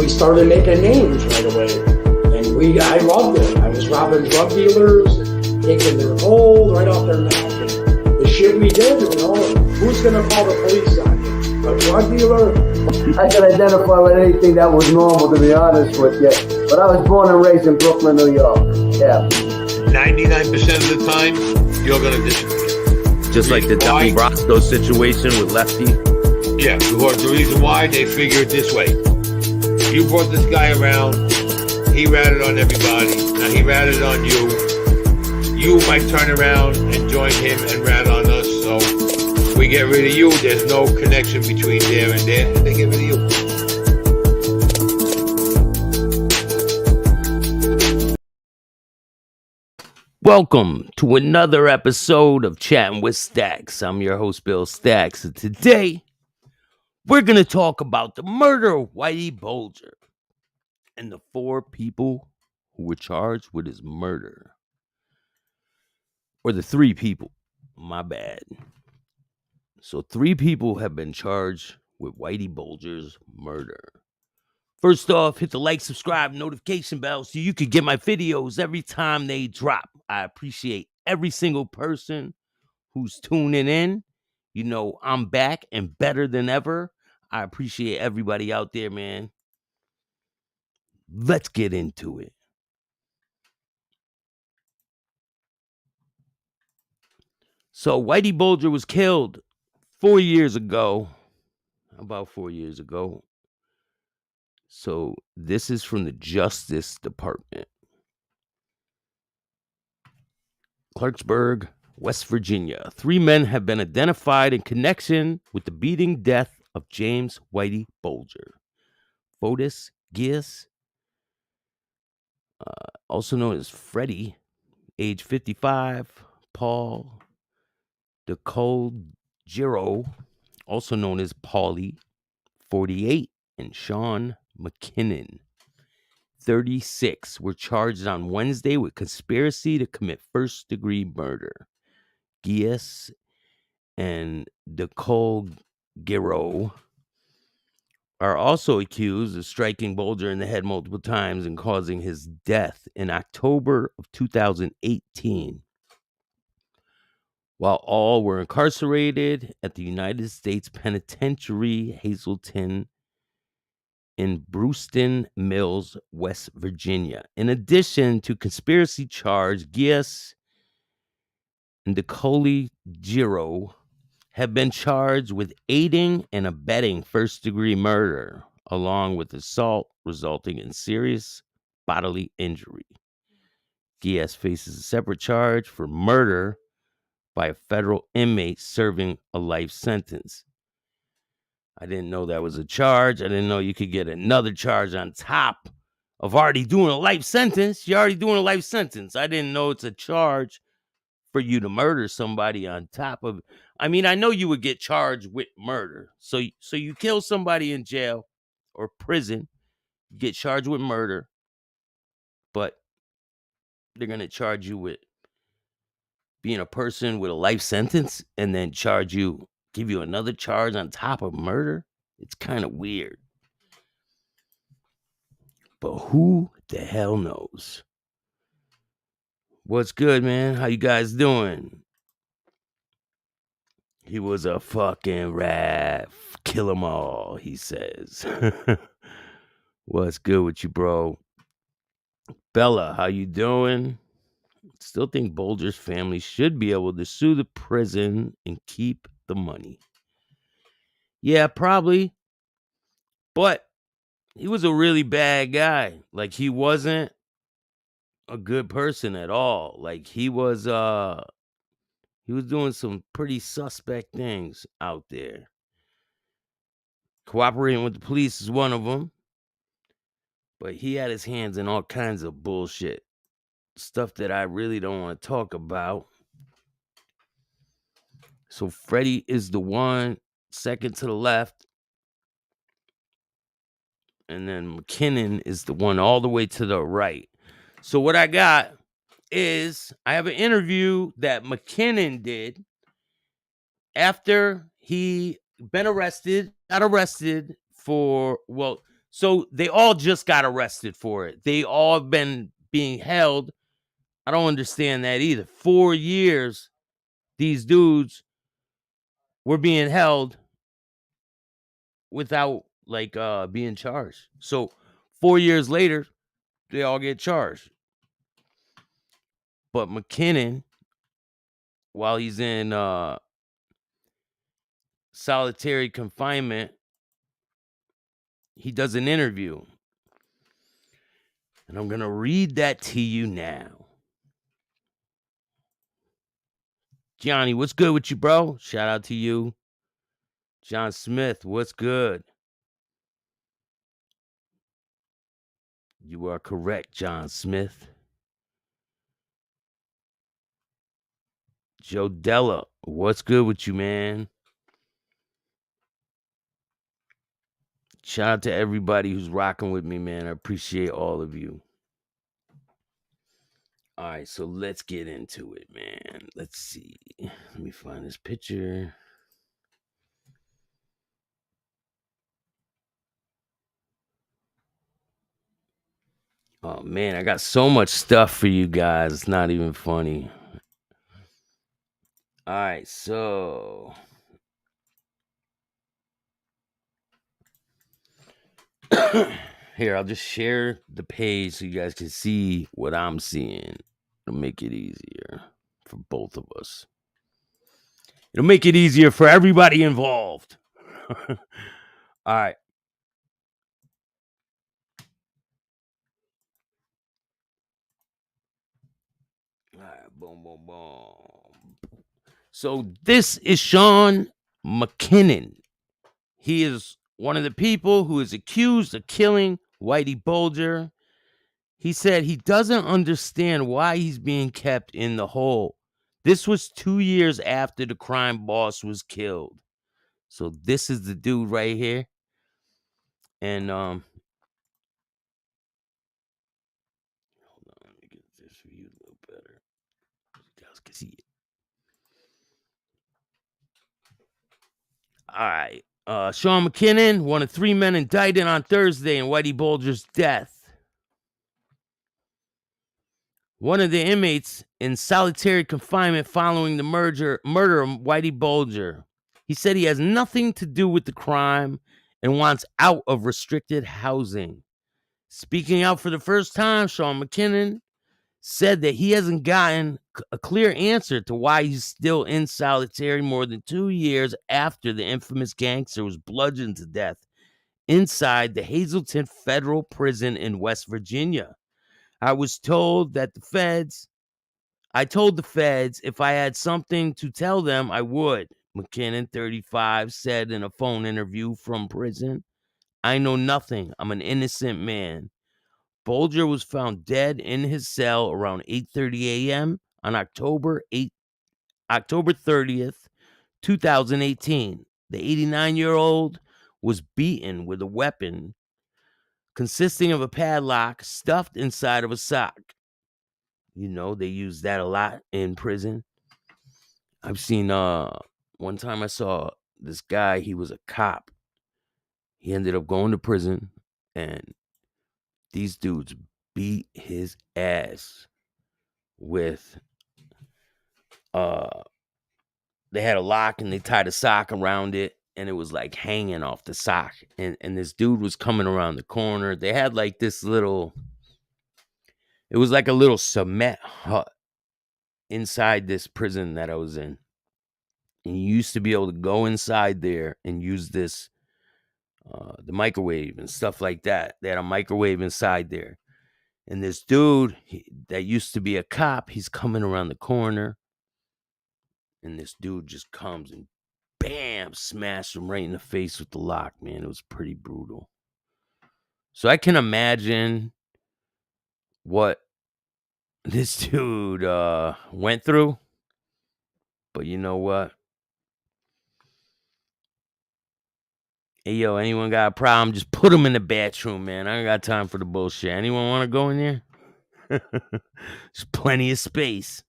we started making names right away. And I loved it. I was robbing drug dealers, and taking their gold right off their neck. And the shit we did, who's going to call the police on you? A drug dealer? I can identify with anything that was normal, to be honest with you. But I was born and raised in Brooklyn, New York. Yeah. 99% of the time, you're going to disappear. Just like the Donnie Brasco situation with Lefty? Yeah, because the reason why, they figure it this way. You brought this guy around, he ratted on everybody, now he ratted on you. You might turn around and join him and rat on us, so we get rid of you, there's no connection between there and there, and they get rid of you. Welcome to another episode of Chattin with Staxx. I'm your host, Bill Staxx, and today we're going to talk about the murder of Whitey Bulger and the 4 people who were charged with his murder. Or the 3 people, my bad. So 3 people have been charged with Whitey Bulger's murder. First off, hit the like, subscribe, notification bell so you can get my videos every time they drop. I appreciate every single person who's tuning in. You know, I'm back and better than ever. I appreciate everybody out there, man. Let's get into it. So Whitey Bulger was killed 4 years ago. About 4 years ago. So this is from the Justice Department. Clarksburg, West Virginia. 3 men have been identified in connection with the beating death of James Whitey Bulger. Fotis Gies, also known as Freddie, age 55. Paul DeColgero, also known as Paulie, 48. And Sean McKinnon, 36, were charged on Wednesday with conspiracy to commit first-degree murder. Gies and DeColgero are also accused of striking Bulger in the head multiple times and causing his death in October of 2018. While all were incarcerated at the United States Penitentiary Hazleton in Brewston Mills, West Virginia. In addition to conspiracy charge, Gies and DeColgero have been charged with aiding and abetting first-degree murder, along with assault resulting in serious bodily injury. Gies faces a separate charge for murder by a federal inmate serving a life sentence. I didn't know that was a charge. I didn't know you could get another charge on top of already doing a life sentence. You're already doing a life sentence. I didn't know it's a charge for you to murder somebody on top of. I mean, I know you would get charged with murder. So you kill somebody in jail or prison, you get charged with murder, but they're going to charge you with being a person with a life sentence and then give you another charge on top of murder. It's kind of weird. But who the hell knows? What's good, man? How you guys doing? He was a fucking rat. Kill 'em all, he says. What's good with you, bro? Bella, how you doing? Still think Bulger's family should be able to sue the prison and keep the money. Yeah, probably. But he was a really bad guy. Like, he wasn't a good person at all. Like, he was doing some pretty suspect things out there. Cooperating with the police is one of them. But he had his hands in all kinds of bullshit. Stuff that I really don't want to talk about. So Freddie is the one, second to the left. And then McKinnon is the one all the way to the right. So what I got is I have an interview that McKinnon did after he got arrested for, So they all just got arrested for it. They all have been being held. I don't understand that either. 4 years, these dudes were being held without like being charged. So 4 years later, they all get charged. But McKinnon, while he's in solitary confinement, he does an interview. And I'm going to read that to you now. Johnny, what's good with you, bro? Shout out to you. John Smith, what's good? You are correct, John Smith. Joe Della, what's good with you, man? Shout out to everybody who's rocking with me, man. I appreciate all of you. All right, so let's get into it, man. Let's see. Let me find this picture. Oh, man, I got so much stuff for you guys. It's not even funny. All right, so here, I'll just share the page so you guys can see what I'm seeing. It'll make it easier for both of us. It'll make it easier for everybody involved. All right. All right, boom, boom, boom. So this is Sean McKinnon. He is one of the people who is accused of killing Whitey Bulger. He said he doesn't understand why he's being kept in the hole. This was 2 years after the crime boss was killed. So this is the dude right here. And hold on, let me get this for you a little better. You guys can see it. All right. Sean McKinnon, one of 3 men indicted on Thursday in Whitey Bulger's death. One of the inmates in solitary confinement following the murder of Whitey Bulger. He said he has nothing to do with the crime and wants out of restricted housing. Speaking out for the first time, Sean McKinnon said that he hasn't gotten a clear answer to why he's still in solitary more than 2 years after the infamous gangster was bludgeoned to death inside the Hazleton Federal Prison in West Virginia. I told the feds if I had something to tell them, I would, McKinnon, 35, said in a phone interview from prison. I know nothing. I'm an innocent man. Bulger was found dead in his cell around 8:30 a.m. on October 30th, 2018. The 89-year-old was beaten with a weapon consisting of a padlock stuffed inside of a sock. You know, they use that a lot in prison. I've seen, one time I saw this guy, he was a cop. He ended up going to prison, and these dudes beat his ass with, they had a lock and they tied a sock around it, and it was like hanging off the sock. And this dude was coming around the corner. They had like this little, it was like a little cement hut inside this prison that I was in. And you used to be able to go inside there and use this, the microwave and stuff like that. They had a microwave inside there. And this dude that used to be a cop, he's coming around the corner. And this dude just comes and bam, smashed him right in the face with the lock, man. It was pretty brutal. So I can imagine what this dude went through. But you know what? Hey, yo, anyone got a problem? Just put them in the bathroom, man. I ain't got time for the bullshit. Anyone want to go in there? There's plenty of space.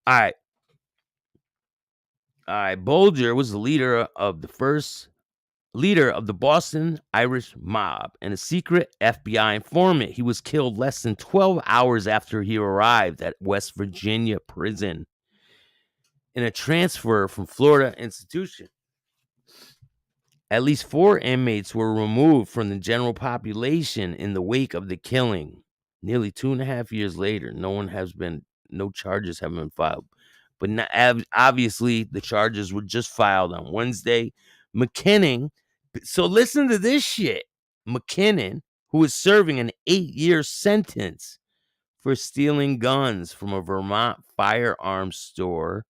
All right. Bulger was the leader of the first leader of the Boston Irish mob and a secret FBI informant. He was killed less than 12 hours after he arrived at West Virginia prison in a transfer from Florida institution. At least 4 inmates were removed from the general population in the wake of the killing. Nearly 2.5 years later, no charges have been filed. But obviously, the charges were just filed on Wednesday. McKinnon, so listen to this shit. McKinnon, who is serving an 8-year sentence for stealing guns from a Vermont firearms store,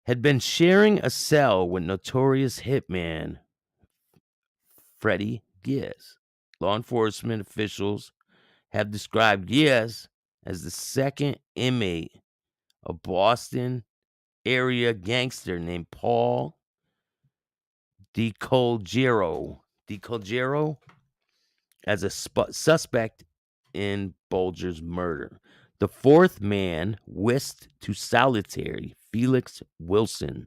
had been sharing a cell with notorious hitman Freddie Giaz. Law enforcement officials have described Giaz as the second inmate, a Boston area gangster named Paul DiColgero as a suspect in Bulger's murder. The fourth man, whisked to solitary, Felix Wilson,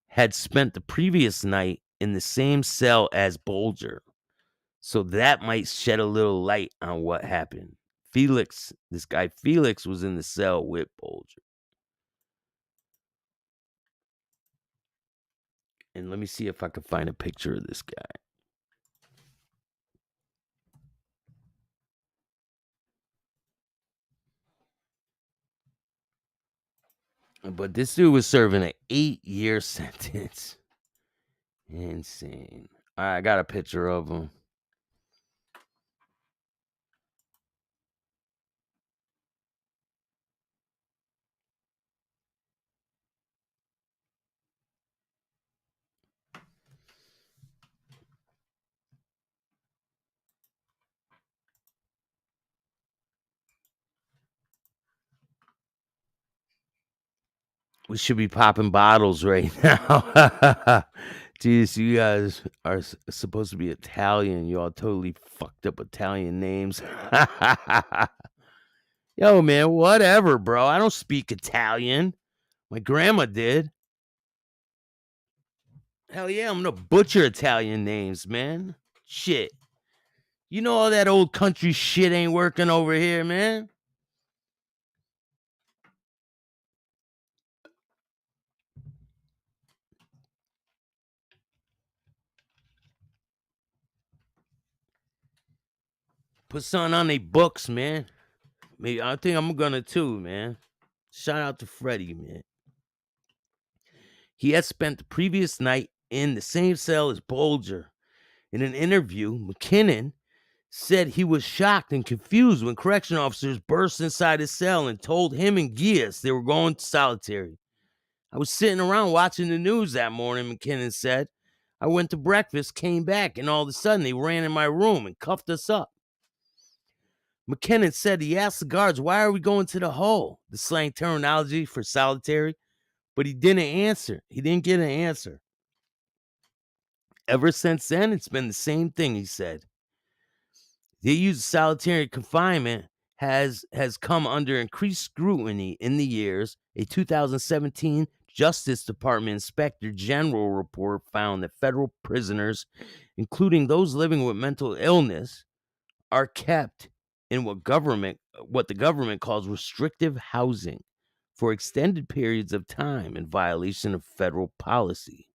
had spent the previous night in the same cell as Bulger. So that might shed a little light on what happened. This guy Felix was in the cell with Bulger. And let me see if I can find a picture of this guy. But this dude was serving an 8-year sentence. Insane. I got a picture of him. We should be popping bottles right now. Jeez, you guys are supposed to be Italian. You all totally fucked up Italian names. Yo, man, whatever, bro. I don't speak Italian. My grandma did. Hell yeah, I'm gonna butcher Italian names, man. Shit. You know all that old country shit ain't working over here, man. Put something on they books, man. Maybe I think I'm gonna too, man. Shout out to Freddie, man. He had spent the previous night in the same cell as Bulger. In an interview, McKinnon said he was shocked and confused when correction officers burst inside his cell and told him and Giaz they were going to solitary. I was sitting around watching the news that morning, McKinnon said. I went to breakfast, came back, and all of a sudden they ran in my room and cuffed us up. McKinnon said he asked the guards, why are we going to the hole? The slang terminology for solitary. But he didn't answer. He didn't get an answer. Ever since then, it's been the same thing, he said. The use of solitary confinement has come under increased scrutiny in the years. A 2017 Justice Department Inspector General report found that federal prisoners, including those living with mental illness, are kept in what the government calls restrictive housing for extended periods of time in violation of federal policy.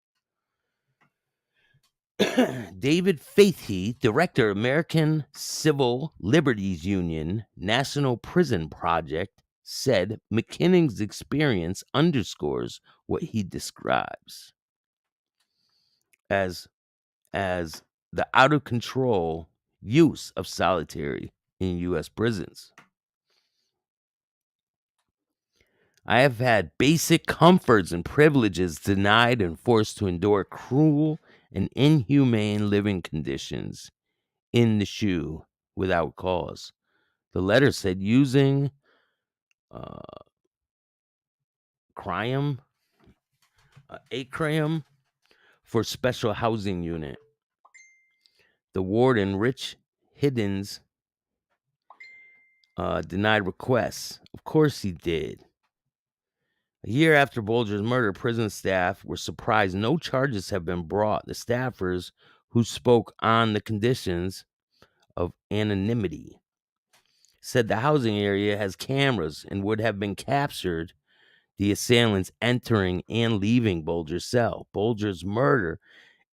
David Faithy, director of American Civil Liberties Union National Prison Project, said McKinnon's experience underscores what he describes as the out of control use of solitary in U.S. prisons. I have had basic comforts and privileges denied and forced to endure cruel and inhumane living conditions in the shoe without cause. The letter said using Acrium for special housing unit. The warden, Rich Hiddens, denied requests. Of course he did. A year after Bulger's murder, prison staff were surprised no charges have been brought. The staffers who spoke on the conditions of anonymity said the housing area has cameras and would have been captured the assailants entering and leaving Bulger's cell. Bulger's murder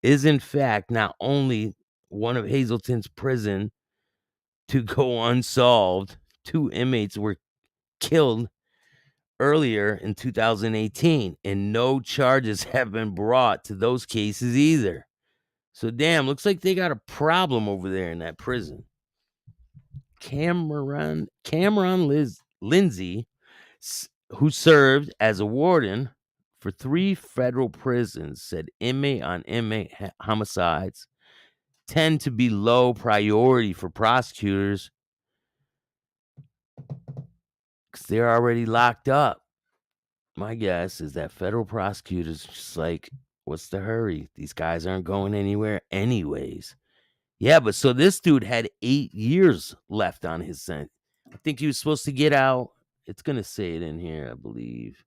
is, in fact, not only one of Hazleton's prison to go unsolved. 2 inmates were killed earlier in 2018, and no charges have been brought to those cases either. So, damn, looks like they got a problem over there in that prison. Cameron Lindsay, who served as a warden for 3 federal prisons, said inmate on inmate homicides tend to be low priority for prosecutors because they're already locked up. My guess is that federal prosecutors just like, what's the hurry? These guys aren't going anywhere anyways. Yeah, but so this dude had 8 years left on his sentence. I think he was supposed to get out. It's going to say it in here, I believe.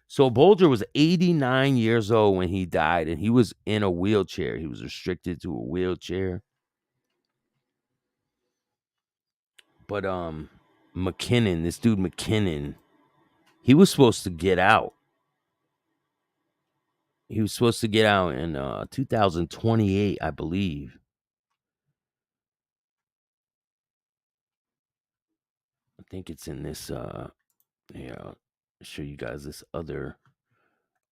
So Bulger was 89 years old when he died, and he was in a wheelchair. He was restricted to a wheelchair. But McKinnon, this dude McKinnon, he was supposed to get out. He was supposed to get out in 2028, I believe. I think it's in this here, I'll show you guys this other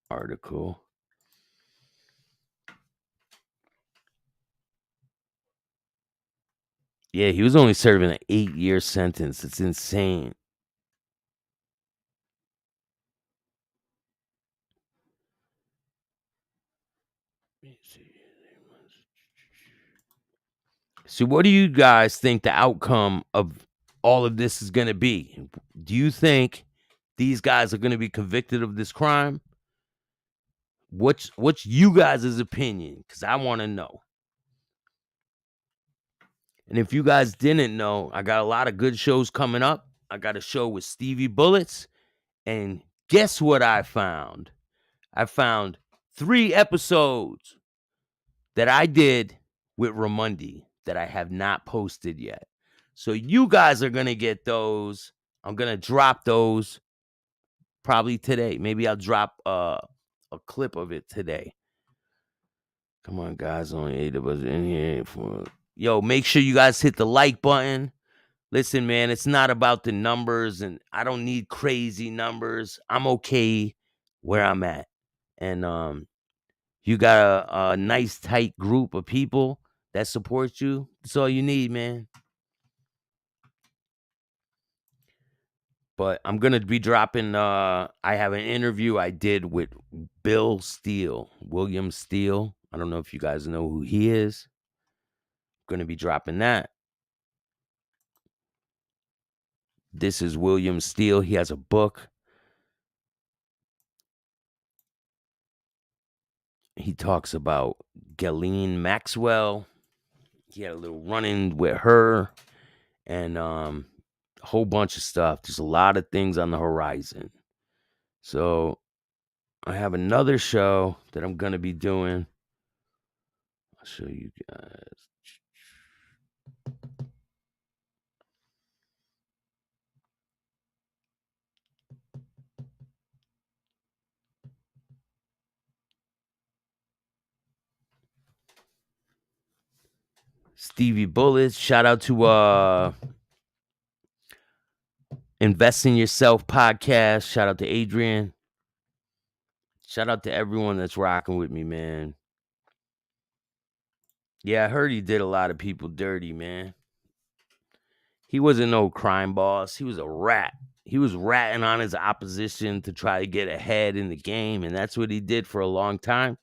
article. Yeah, he was only serving an 8-year sentence. It's insane. So what do you guys think the outcome of all of this is going to be? Do you think these guys are going to be convicted of this crime? What's you guys' opinion? Because I want to know. And if you guys didn't know, I got a lot of good shows coming up. I got a show with Stevie Bullets. And guess what I found? I found 3 episodes that I did with Ramundi that I have not posted yet. So you guys are going to get those. I'm going to drop those probably today. Maybe I'll drop a clip of it today. Come on, guys. Only 8 of us in here. Yo, make sure you guys hit the like button. Listen, man, it's not about the numbers, and I don't need crazy numbers. I'm okay where I'm at. And you got a nice, tight group of people that support you. That's all you need, man. But I'm going to be dropping, I have an interview I did with William Steele. I don't know if you guys know who he is. I'm going to be dropping that. This is William Steele. He has a book. He talks about Ghislaine Maxwell. He had a little run-in with her and a whole bunch of stuff. There's a lot of things on the horizon. So I have another show that I'm going to be doing. I'll show you guys. Stevie Bullets. Shout out to Invest in Yourself podcast. Shout out to Adrian. Shout out to everyone that's rocking with me, man. Yeah, I heard he did a lot of people dirty, man. He wasn't no crime boss. He was a rat. He was ratting on his opposition to try to get ahead in the game, and that's what he did for a long time.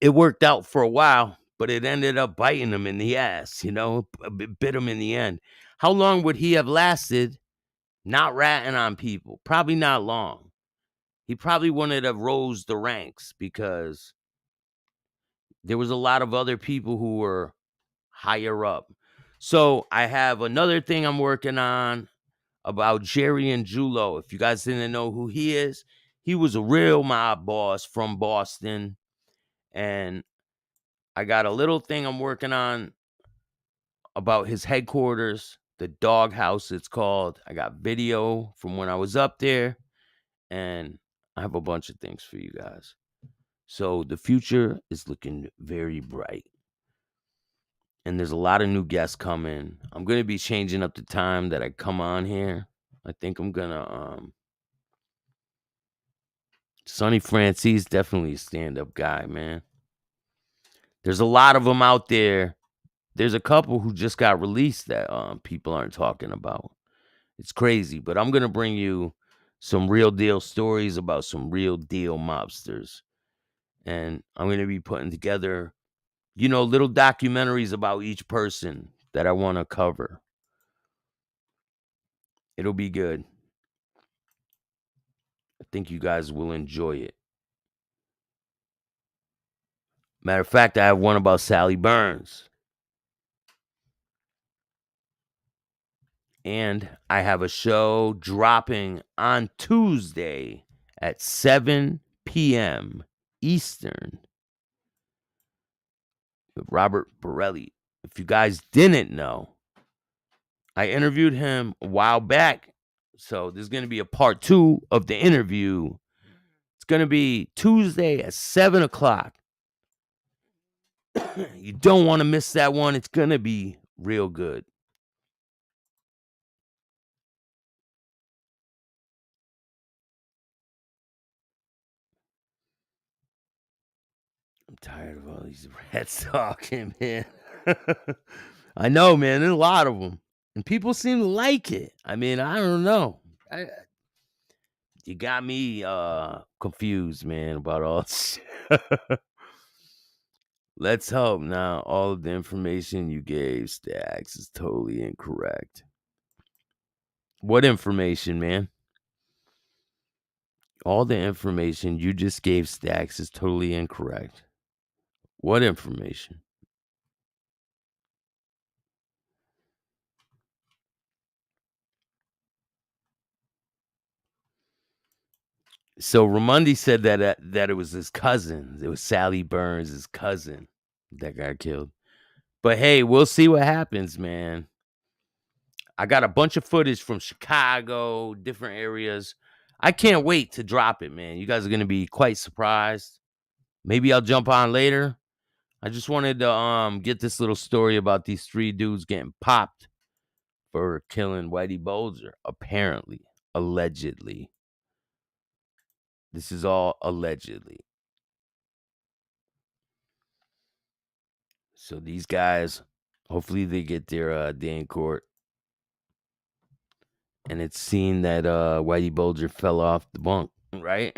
It worked out for a while, but it ended up biting him in the ass, it bit him in the end. How long would he have lasted not ratting on people? Probably not long. He probably wouldn't have rose the ranks because there was a lot of other people who were higher up. So I have another thing I'm working on. about Jerry and Julo. If you guys didn't know who he is, he was a real mob boss from Boston. And I got a little thing I'm working on about his headquarters, the doghouse it's called. I got video from when I was up there, and I have a bunch of things for you guys. So the future is looking very bright. And there's a lot of new guests coming. I'm going to be changing up the time that I come on here. I think I'm going to Sonny Francis, definitely a stand-up guy, man. There's a lot of them out there. There's a couple who just got released that people aren't talking about. It's crazy, but I'm going to bring you some real deal stories about some real deal mobsters. And I'm going to be putting together, little documentaries about each person that I want to cover. It'll be good. I think you guys will enjoy it. Matter of fact, I have one about Sally Burns. And I have a show dropping on Tuesday at 7 p.m. Eastern with Robert Borelli. If you guys didn't know, I interviewed him a while back. So there's going to be a part 2 of the interview. It's going to be Tuesday at 7 o'clock. You don't want to miss that one. It's going to be real good. I'm tired of all these rats talking, man. I know, man. There's a lot of them. And people seem to like it. I mean, I don't know. You got me confused, man, about all this. Let's hope now all of the information you gave Staxx is totally incorrect. What information, man? All the information you just gave Staxx is totally incorrect. What information? So Ramundi said that it was his cousin. It was Sally Burns' his cousin that got killed. But hey, we'll see what happens, man. I got a bunch of footage from Chicago, different areas. I can't wait to drop it, man. You guys are going to be quite surprised. Maybe I'll jump on later. I just wanted to get this little story about these 3 dudes getting popped for killing Whitey Bulger, apparently, allegedly. This is all allegedly. So these guys, hopefully they get their day in court. And it's seen that Whitey Bulger fell off the bunk, right?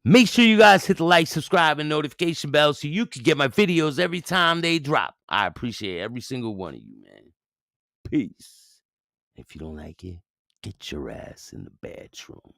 Make sure you guys hit the like, subscribe, and notification bell so you can get my videos every time they drop. I appreciate every single one of you, man. Peace. If you don't like it, get your ass in the bathroom.